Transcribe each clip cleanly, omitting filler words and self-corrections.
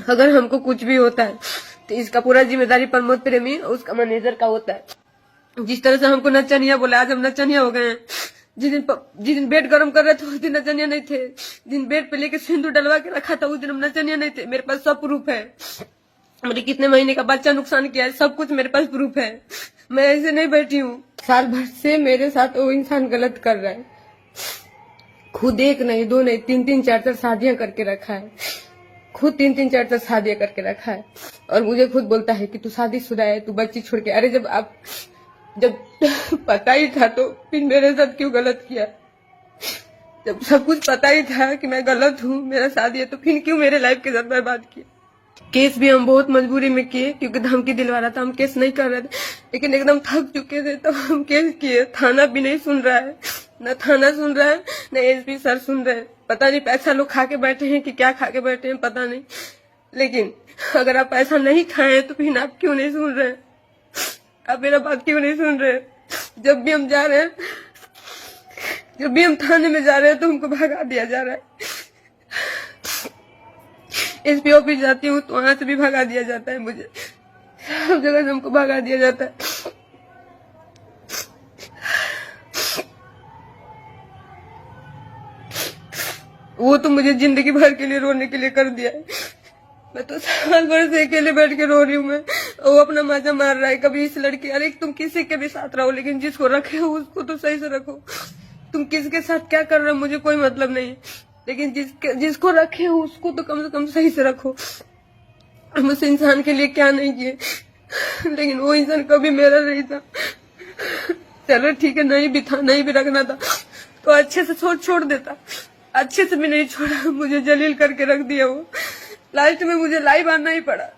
अगर हमको कुछ भी होता है तो इसका पूरा जिम्मेदारी प्रमोद प्रेमी और उसका मैनेजर का होता है। जिस तरह से हमको नचनिया बोला, आज हम नचनिया हो गए हैं। जिस दिन बेड गर्म कर रहे थे उस दिन नचनिया नहीं थे। दिन बेड पे लेके सिंदूर डलवा के रखा था उस दिन हम नचनिया नहीं थे। मेरे पास सब प्रूफ है। मेरे कितने महीने का बच्चा नुकसान किया है, सब कुछ मेरे पास प्रूफ है। मैं ऐसे नहीं बैठी हूँ। साल भर से मेरे साथ वो इंसान गलत कर रहा है। खुद एक नहीं, दो नहीं, तीन तीन चार चार शादियां करके रखा है। खुद तीन तीन चार चार शादियां करके रखा है और मुझे खुद बोलता है कि तू शादीशुदा है, तू बच्ची छोड़ के। अरे जब पता ही था तो फिर मेरे साथ क्यों गलत किया? जब सब कुछ पता ही था कि मैं गलत हूँ, मेरा शादी है, तो फिर क्यों मेरे लाइफ के साथ बर्बाद किया? केस भी हम बहुत मजबूरी में किए क्योंकि धमकी दिलवा रहा था। हम केस नहीं कर रहे थे लेकिन एकदम थक चुके थे तो हम केस किए। थाना भी नहीं सुन रहा है, न थाना सुन रहा है, न एसपी सर सुन रहे हैं। पता नहीं पैसा लोग खा के बैठे हैं कि क्या खा के बैठे हैं, पता नहीं। लेकिन अगर आप पैसा नहीं खाए तो फिर आप क्यों नहीं सुन रहे? आप मेरा बात क्यों नहीं सुन रहे? जब भी हम जा रहे हैं, जब भी हम थाने में जा रहे हैं तो हमको भगा दिया जा रहा है। एसपी ऑफिस जाती हूँ तो वहां से भी भगा दिया जाता है मुझे। सब जगह से हमको भगा दिया जाता है। वो तो मुझे जिंदगी भर के लिए रोने के लिए कर दिया है। मैं तो साल भर से अकेले बैठ के रो रही हूँ। मैं वो अपना मजा मार रहा है। कभी इस लड़की, अरे तुम किसी के भी साथ रहो लेकिन जिसको रखे हो उसको तो सही से रखो। तुम किसके साथ क्या कर रहे हो मुझे कोई मतलब नहीं है, लेकिन जिसको रखे हो उसको तो कम से कम सही से रखो। हम उस इंसान के लिए क्या नहीं किए, लेकिन वो इंसान कभी मेरा नहीं था। चलो ठीक है, नहीं भी था, नहीं भी रखना था तो अच्छे से छोड़ देता। अच्छे से भी नहीं छोड़ा, मुझे जलील करके रख दिया वो। लास्ट में मुझे लाइव आना ही पड़ा।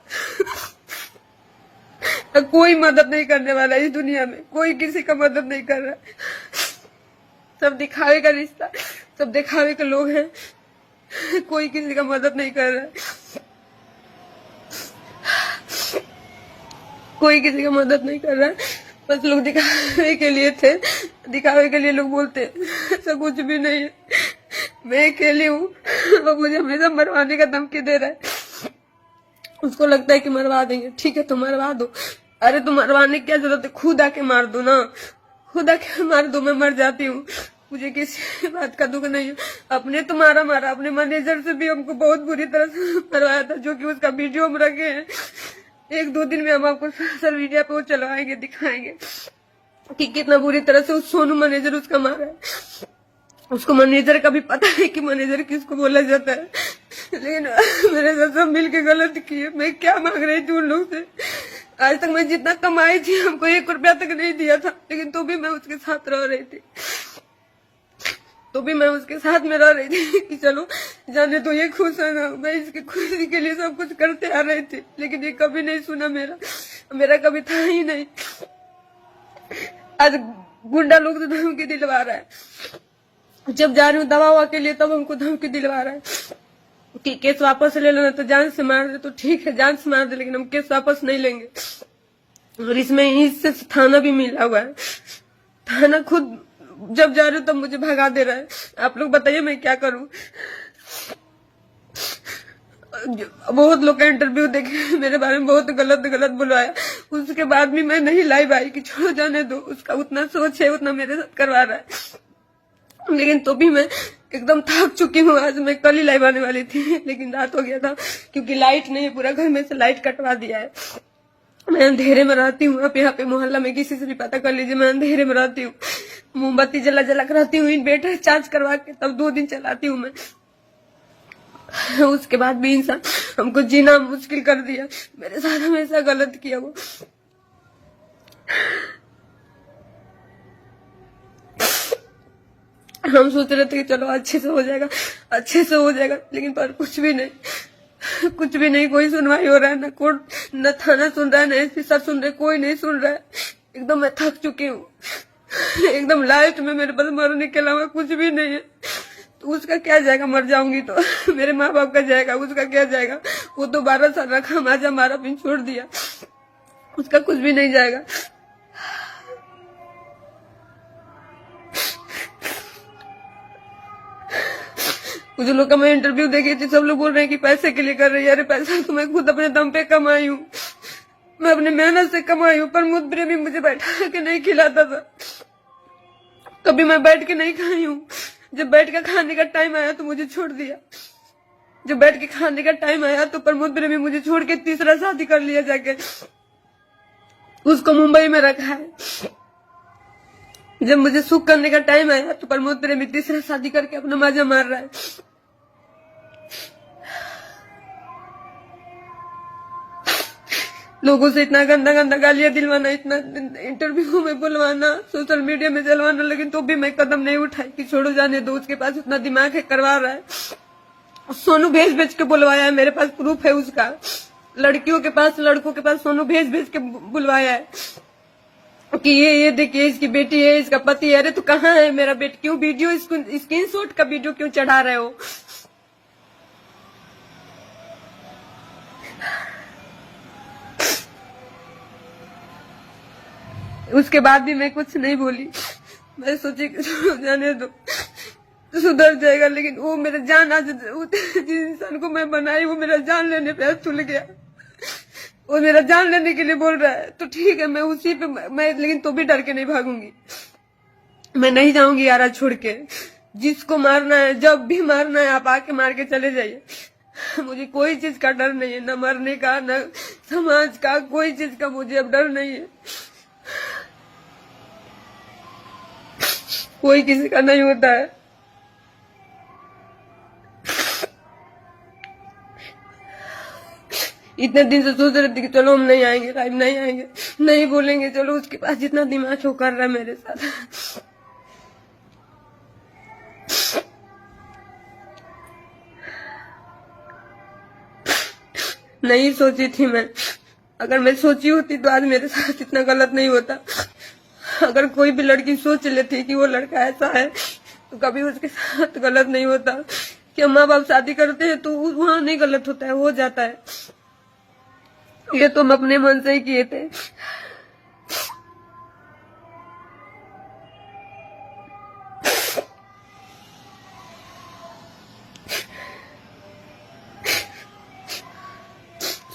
कोई मदद नहीं करने वाला इस दुनिया में, कोई किसी का मदद नहीं कर रहा। सब दिखावे का रिश्ता, सब दिखावे के लोग हैं। कोई किसी का मदद नहीं कर रहा है। कोई किसी का मदद नहीं कर रहा है। बस लोग दिखावे के लिए थे, दिखावे के लिए लोग बोलते ऐसा कुछ भी नहीं है। मैं अकेली हूँ, वो मुझे हमेशा मरवाने का धमकी दे रहा है। उसको लगता है कि मरवा देंगे, ठीक है तो मरवा दो। अरे तो मरवाने की क्या जरूरत है? खुद आके मार दो ना, खुद आके मार दो, मैं मर जाती हूँ। मुझे किसी बात का दुख नहीं है। अपने तो मारा, अपने मैनेजर से भी हमको बहुत बुरी तरह से मरवाया था, जो कि उसका वीडियो हम रखे हैं। एक दो दिन में हम आपको सोशल मीडिया पे वो चलवाएंगे, दिखाएंगे कि कितना बुरी तरह से उस सोनू मैनेजर उसका मारा है। उसको मैनेजर का भी पता है कि मैनेजर किसको बोला जाता है, लेकिन मेरे साथ सब मिलके गलत किए। मैं क्या मांग रही थी उन लोग से? आज तक मैं जितना कमाई थी हमको 1 रुपया तक नहीं दिया था, लेकिन तो भी मैं उसके साथ रह रही थी। तो भी मैं उसके साथ में रह रही थी कि चलो जाने तो ये खुश है ना। मैं इसकी खुशी के लिए सब कुछ करते आ रही थी, लेकिन ये कभी नहीं सुना मेरा कभी था ही नहीं। आज गुंडा लोग तो धमकी दिलवा रहा है। जब जा रही हूँ दवा ववा के लिए तब हमको धमकी दिलवा रहा है कि केस वापस ले लेना, तो जान से मार दे। तो ठीक है, जान से मार दे, लेकिन हम केस वापस नहीं लेंगे। और इसमें इससे थाना भी मिला हुआ है। थाना खुद जब जा रही हूँ तब मुझे भगा दे रहा है। आप लोग बताइए मैं क्या करूं? बहुत लोग का इंटरव्यू देखे, मेरे बारे में बहुत गलत बुलवाया। उसके बाद भी मैं नहीं लाइव आई कि छोड़ो जाने दो, उसका उतना सोच है उतना मेरे साथ करवा रहा है। लेकिन तो भी मैं एकदम थक चुकी हूँ। आज मैं कल ही लाइव आने वाली थी, लेकिन रात हो गया था क्योंकि लाइट नहीं है। पूरा घर में से लाइट कटवा दिया है। मैं अंधेरे में रहती हूँ। आप यहाँ पे मोहल्ला में किसी से भी पता कर लीजिए, मैं अंधेरे में रहती हूँ। मोमबत्ती जला कर रहती हूँ, इन्वर्टर चार्ज करवा के तब 2 दिन चलाती हूँ मैं। उसके बाद भी इंसान हमको जीना मुश्किल कर दिया। मेरे साथ हमेशा गलत किया वो। हम सोच रहे थे कि चलो अच्छे से हो जाएगा, अच्छे से हो जाएगा, लेकिन पर कुछ भी नहीं, कुछ भी नहीं। कोई सुनवाई हो रहा है, न कोर्ट, न थाना सुन रहा है, न एसपी सर सुन रहे, कोई नहीं सुन रहा है। एकदम मैं थक चुकी हूँ। एकदम लास्ट में मेरे पास मरने के अलावा कुछ भी नहीं है। तो उसका क्या जाएगा? मर जाऊंगी तो मेरे माँ बाप का जाएगा, उसका क्या जाएगा? वो तो 12 साल रखा, माजा मारा, फिर छोड़ दिया, उसका कुछ भी नहीं जाएगा। कुछ लोग का मैं इंटरव्यू देखी थी, सब लोग बोल रहे हैं कि पैसे के लिए कर रही है। अरे पैसा तो मैं खुद अपने दम पे कमाई हूँ, मैं अपने मेहनत से कमाई हूँ। प्रमोद प्रेमी मुझे बैठा के नहीं खिलाता था, कभी मैं बैठ के नहीं खाई हूँ। जब बैठ के खाने का टाइम आया तो मुझे छोड़ दिया। जब बैठ के खाने का टाइम आया तो प्रमोद प्रेमी मुझे छोड़ के तीसरा शादी कर लिया जाके, उसको मुंबई में रखा है। जब मुझे सुख करने का टाइम आया तो प्रमोद प्रेमी तीसरा शादी करके अपना मजा मार रहा है। लोगों से इतना गंदा गंदा गालियां दिलवाना, इतना इंटरव्यू में बुलवाना, सोशल मीडिया में चलवाना, लेकिन तो भी मैं कदम नहीं उठाई कि छोड़ो जाने दो, उसके पास उतना दिमाग है, करवा रहा है। सोनू भेज भेज के बुलवाया है, मेरे पास प्रूफ है उसका। लड़कियों के पास, लड़कों के पास सोनू भेज भेज के बुलवाया है कि ये देखिए इसकी बेटी है, इसका पति है। अरे तो कहाँ है मेरा बेटी? क्यों वीडियो, इसको स्क्रीनशॉट का वीडियो क्यों चढ़ा रहे हो? उसके बाद भी मैं कुछ नहीं बोली। मैं सोची कि जाने दो, सुधर जाएगा। लेकिन वो मेरा जान, आज जिस इंसान को मैं बनाई वो मेरा जान लेने पे तुल गया। वो मेरा जान लेने के लिए बोल रहा है तो ठीक है, मैं उसी पे मैं, लेकिन तो भी डर के नहीं भागूंगी। मैं नहीं जाऊंगी यारा छोड़ के। जिसको मारना है, जब भी मारना है आप आके मार के चले जाइए। मुझे कोई चीज का डर नहीं है, न मरने का, न समाज का, कोई चीज का मुझे अब डर नहीं है। कोई किसी का नहीं होता है। इतने दिन से सोच रहे थे कि चलो हम नहीं आएंगे, लाइव नहीं आएंगे, नहीं बोलेंगे, चलो उसके पास जितना दिमाग वो कर रहा है मेरे साथ। नहीं सोची थी मैं। अगर मैं सोची होती तो आज मेरे साथ इतना गलत नहीं होता। अगर कोई भी लड़की सोच लेती कि वो लड़का ऐसा है तो कभी उसके साथ गलत नहीं होता। कि माँ बाप शादी करते हैं तो वहां नहीं गलत होता है, हो जाता है। ये तो हम अपने मन से ही किए थे।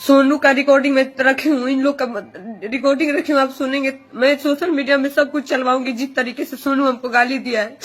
सोनू का रिकॉर्डिंग मैं रखी हूँ, इन लोग का रिकॉर्डिंग रखी हूँ, आप सुनेंगे। मैं सोशल मीडिया में सब कुछ चलवाऊंगी जिस तरीके से सोनू हमको गाली दिया है।